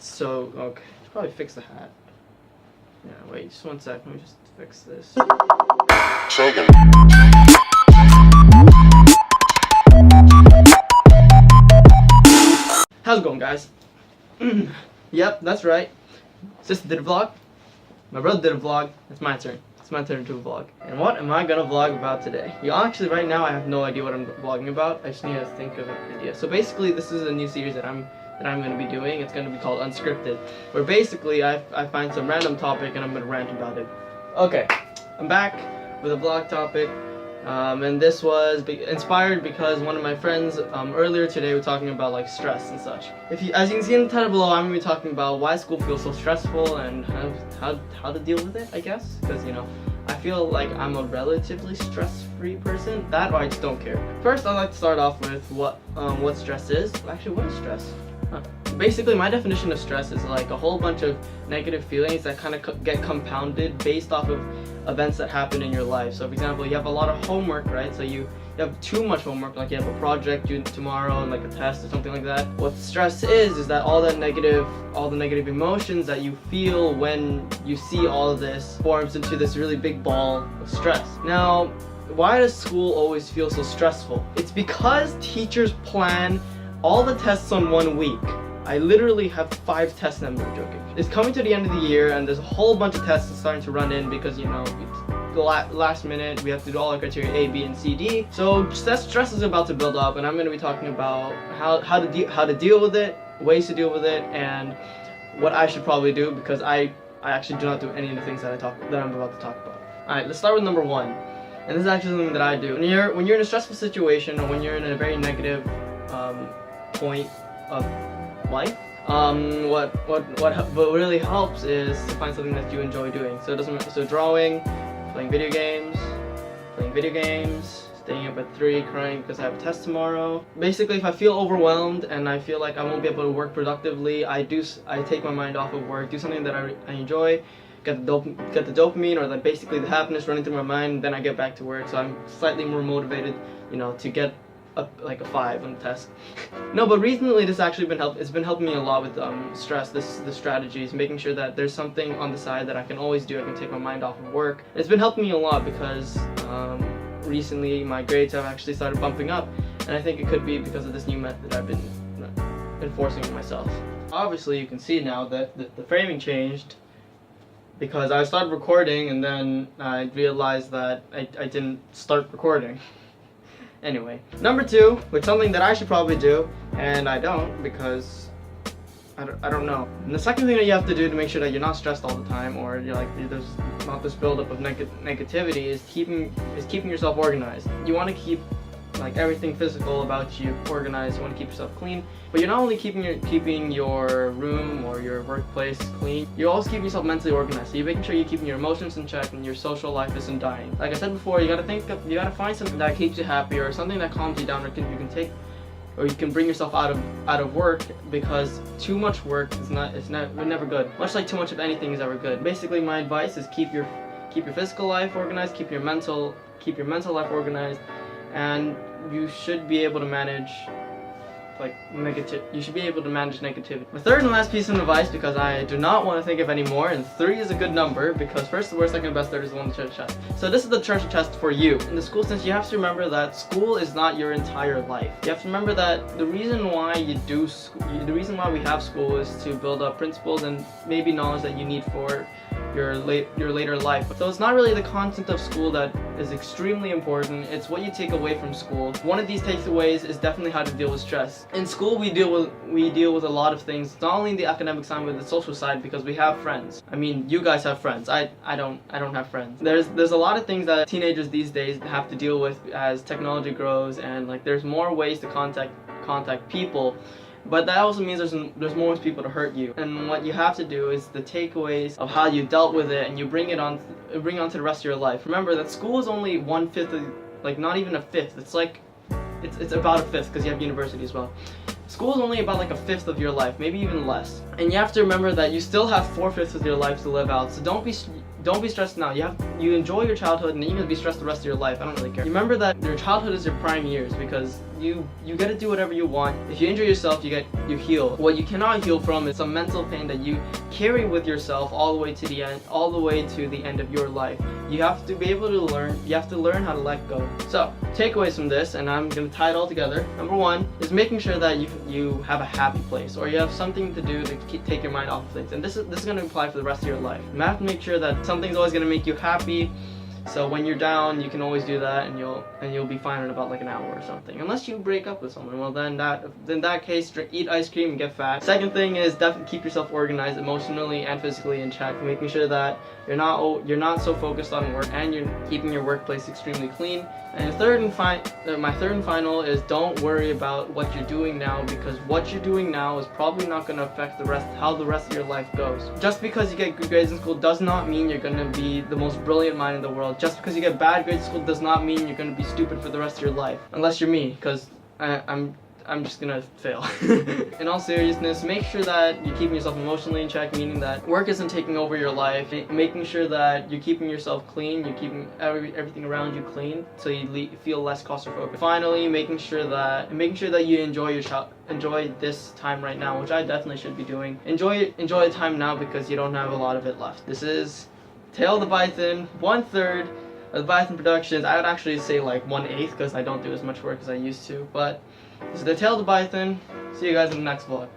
So, okay, should probably fix the hat. Yeah, wait, just one sec, let me just fix this. How's it going, guys? Yep, that's right. Sister did a vlog. My brother did a vlog. It's my turn. It's my turn to a vlog. And what am I gonna vlog about today? Actually, right now I have no idea what I'm vlogging about. I just need to think of an idea. So basically, this is a new series that I'm gonna be doing. It's gonna be called Unscripted, where basically I find some random topic and I'm gonna rant about it. Okay, I'm back with a vlog topic. And this was inspired because one of my friends earlier today were talking about like stress and such. As you can see in the title below, I'm going to be talking about why school feels so stressful and how to deal with it, I guess. Because, you know, I feel like I'm a relatively stress-free person. That or I just don't care. First, I'd like to start off with what stress is. Actually, what is stress? Basically, my definition of stress is like a whole bunch of negative feelings that kind of get compounded based off of events that happen in your life. So for example, you have a lot of homework, right? So you have too much homework, like you have a project due tomorrow and like a test or something like that. What stress is that all the negative emotions that you feel when you see all of this forms into this really big ball of stress. Now, why does school always feel so stressful? It's because teachers plan all the tests on 1 week. I literally have 5 tests, and I'm not joking. It's coming to the end of the year and there's a whole bunch of tests starting to run in because, you know, it's the last minute, we have to do all our criteria A, B, and C, D. So that stress is about to build up, and I'm going to be talking about how to deal with it, ways to deal with it, and what I should probably do, because I actually do not do any of the things that I'm about to talk about. Alright, let's start with number 1. And this is actually something that I do. When you're in a stressful situation, or when you're in a very negative point of life, what really helps is to find something that you enjoy doing. So drawing, playing video games, staying up at 3 crying because I have a test tomorrow. Basically, if I feel overwhelmed and I feel like I won't be able to work productively, I take my mind off of work, do something that I enjoy, get the dopamine or basically the happiness running through my mind, then I get back to work. So I'm slightly more motivated, you know, to get like a 5 on the test. No, but recently it's been helping me a lot with stress. The strategies, making sure that there's something on the side that I can always do. I can take my mind off of work. It's been helping me a lot because recently my grades have actually started bumping up, and I think it could be because of this new method I've been enforcing on myself. Obviously, you can see now that the framing changed because I started recording and then I realized that I didn't start recording. Anyway, number 2, which is something that I should probably do, and I don't because I don't know. And the second thing that you have to do to make sure that you're not stressed all the time, or you're like there's not this buildup of negativity, is keeping yourself organized. You want to keep like everything physical about you organized. You want to keep yourself clean, but you're not only keeping your room or your workplace clean, you're also keeping yourself mentally organized. So you're making sure you're keeping your emotions in check and your social life isn't dying. Like I said before, you gotta find something that keeps you happy, or something that calms you down, or you can bring yourself out of work, because too much work is never good. Much like too much of anything is ever good. Basically, my advice is keep your physical life organized, keep your mental life organized, and you should be able to manage negativity. My third and last piece of advice, because I do not want to think of any more, and 3 is a good number because first, the worst, second, best, third is the one treasure chest. So this is the treasure chest for you. In the school sense, you have to remember that school is not your entire life. You have to remember that the reason why we have school is to build up principles and maybe knowledge that you need for your later life. So it's not really the content of school that is extremely important, it's what you take away from school. One of these takeaways is definitely how to deal with stress. In school, we deal with a lot of things, not only the academic side but the social side, because we have friends. I mean, you guys have friends. I don't have friends. There's a lot of things that teenagers these days have to deal with as technology grows, and like there's more ways to contact people. But that also means there's more people to hurt you. And what you have to do is the takeaways of how you dealt with it, and you bring it on to the rest of your life. Remember that school is only 1/5 of, like not even a fifth. It's like it's about a fifth because you have university as well. School is only about like a fifth of your life, maybe even less. And you have to remember that you still have 4/5 of your life to live out. So don't be stressed now. You enjoy your childhood, and then you can be stressed the rest of your life. I don't really care. Remember that your childhood is your prime years, because you get to do whatever you want. If you injure yourself, you heal. What you cannot heal from is some mental pain that you carry with yourself all the way to the end, of your life. You have to be able to learn. You have to learn how to let go. So takeaways from this, and I'm gonna tie it all together. Number one is making sure that you have a happy place, or you have something to do to take your mind off of things. And this is gonna apply for the rest of your life. You have to make sure that something's always gonna make you happy. So when you're down, you can always do that, and you'll be fine in about like an hour or something. Unless you break up with someone, well then in that case, eat ice cream and get fat. Second thing is definitely keep yourself organized emotionally and physically in check, making sure that you're not so focused on work, and you're keeping your workplace extremely clean. And my third and final is don't worry about what you're doing now, because what you're doing now is probably not going to affect how the rest of your life goes. Just because you get good grades in school does not mean you're going to be the most brilliant mind in the world. Just because you get bad grades in school does not mean you're going to be stupid for the rest of your life. Unless you're me, because I'm just gonna fail. In all seriousness, make sure that you're keeping yourself emotionally in check, meaning that work isn't taking over your life. Making sure that you're keeping yourself clean, you're keeping everything around you clean, so you feel less claustrophobic. Finally, making sure that you enjoy this time right now, which I definitely should be doing. Enjoy the time now, because you don't have a lot of it left. This is Tail of the Python, 1/3 of the Python Productions. I would actually say like 1/8, because I don't do as much work as I used to, but this is the Tail of the Python. See you guys in the next vlog.